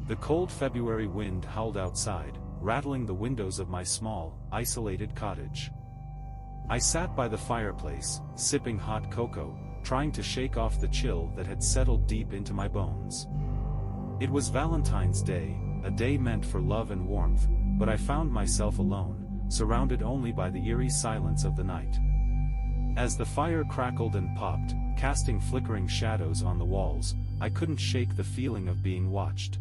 The cold February wind howled outside, rattling the windows of my small, isolated cottage. I sat by the fireplace, sipping hot cocoa, trying to shake off the chill that had settled deep into my bones. It was Valentine's Day, a day meant for love and warmth, but I found myself alone, surrounded only by the eerie silence of the night. As the fire crackled and popped, casting flickering shadows on the walls, I couldn't shake the feeling of being watched.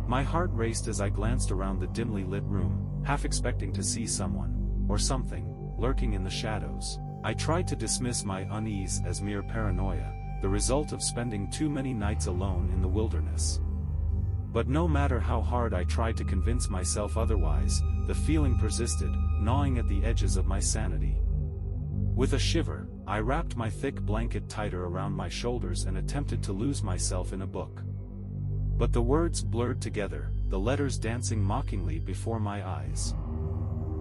My heart raced as I glanced around the dimly lit room, half expecting to see someone, or something, lurking in the shadows. I tried to dismiss my unease as mere paranoia, the result of spending too many nights alone in the wilderness. But no matter how hard I tried to convince myself otherwise, the feeling persisted, gnawing at the edges of my sanity. With a shiver, I wrapped my thick blanket tighter around my shoulders and attempted to lose myself in a book. But the words blurred together, the letters dancing mockingly before my eyes.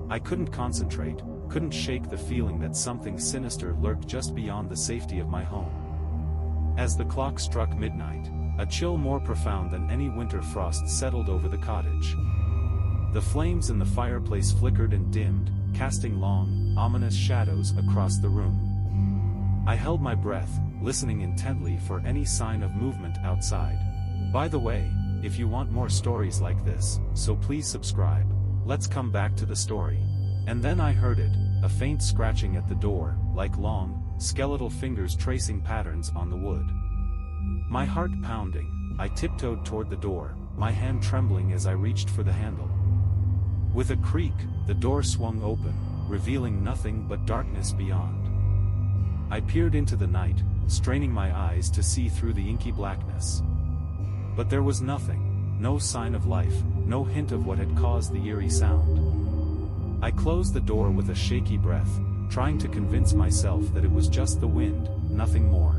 I couldn't concentrate, couldn't shake the feeling that something sinister lurked just beyond the safety of my home. As the clock struck midnight, a chill more profound than any winter frost settled over the cottage. The flames in the fireplace flickered and dimmed, casting long, ominous shadows across the room. I held my breath, listening intently for any sign of movement outside. By the way, if you want more stories like this, so please subscribe. Let's come back to the story. And then I heard it, a faint scratching at the door, like long, skeletal fingers tracing patterns on the wood. My heart pounding, I tiptoed toward the door, my hand trembling as I reached for the handle. With a creak, the door swung open, revealing nothing but darkness beyond. I peered into the night, straining my eyes to see through the inky blackness. But there was nothing, no sign of life, no hint of what had caused the eerie sound. I closed the door with a shaky breath, trying to convince myself that it was just the wind, nothing more.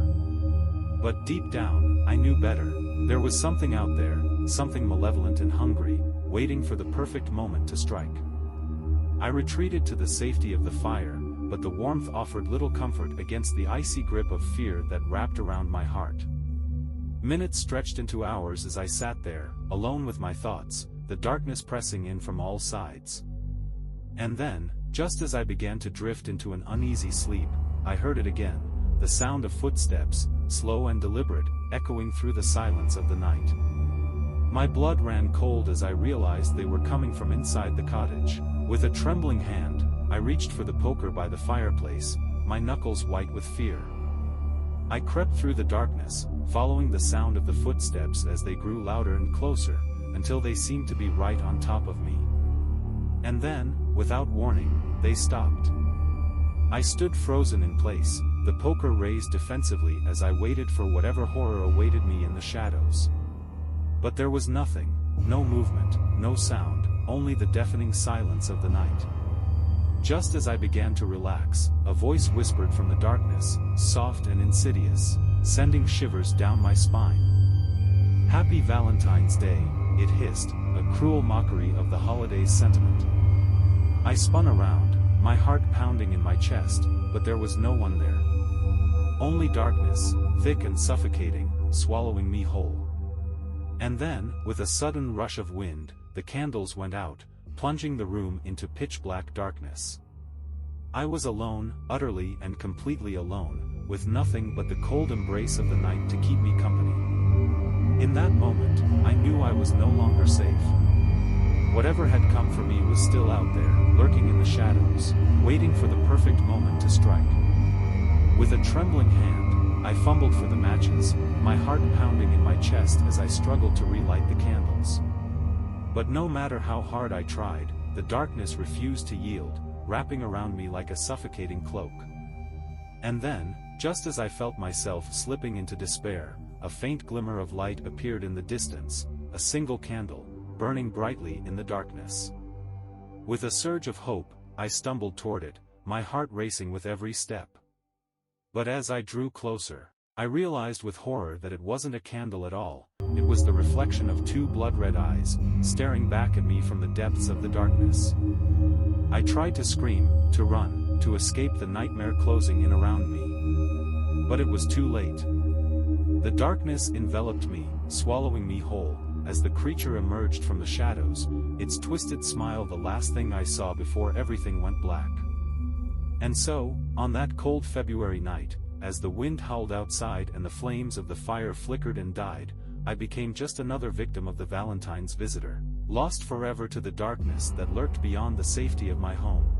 But deep down, I knew better. There was something out there, something malevolent and hungry, waiting for the perfect moment to strike. I retreated to the safety of the fire, but the warmth offered little comfort against the icy grip of fear that wrapped around my heart. Minutes stretched into hours as I sat there, alone with my thoughts, the darkness pressing in from all sides. And then, just as I began to drift into an uneasy sleep, I heard it again, the sound of footsteps, slow and deliberate, echoing through the silence of the night. My blood ran cold as I realized they were coming from inside the cottage. With a trembling hand, I reached for the poker by the fireplace, my knuckles white with fear. I crept through the darkness, following the sound of the footsteps as they grew louder and closer, until they seemed to be right on top of me. And then, without warning, they stopped. I stood frozen in place, the poker raised defensively as I waited for whatever horror awaited me in the shadows. But there was nothing, no movement, no sound, only the deafening silence of the night. Just as I began to relax, a voice whispered from the darkness, soft and insidious, sending shivers down my spine. "Happy Valentine's Day," it hissed, a cruel mockery of the holiday's sentiment. I spun around, my heart pounding in my chest, but there was no one there. Only darkness, thick and suffocating, swallowing me whole. And then, with a sudden rush of wind, the candles went out, plunging the room into pitch-black darkness. I was alone, utterly and completely alone, with nothing but the cold embrace of the night to keep me company. In that moment, I knew I was no longer safe. Whatever had come for me was still out there, lurking in the shadows, waiting for the perfect moment to strike. With a trembling hand, I fumbled for the matches, my heart pounding in my chest as I struggled to relight the candles. But no matter how hard I tried, the darkness refused to yield, wrapping around me like a suffocating cloak. And then, just as I felt myself slipping into despair, a faint glimmer of light appeared in the distance, a single candle, burning brightly in the darkness. With a surge of hope, I stumbled toward it, my heart racing with every step. But as I drew closer, I realized with horror that it wasn't a candle at all, it was the reflection of two blood-red eyes, staring back at me from the depths of the darkness. I tried to scream, to run, to escape the nightmare closing in around me. But it was too late. The darkness enveloped me, swallowing me whole, as the creature emerged from the shadows, its twisted smile the last thing I saw before everything went black. And so, on that cold February night, as the wind howled outside and the flames of the fire flickered and died, I became just another victim of the Valentine's visitor, lost forever to the darkness that lurked beyond the safety of my home.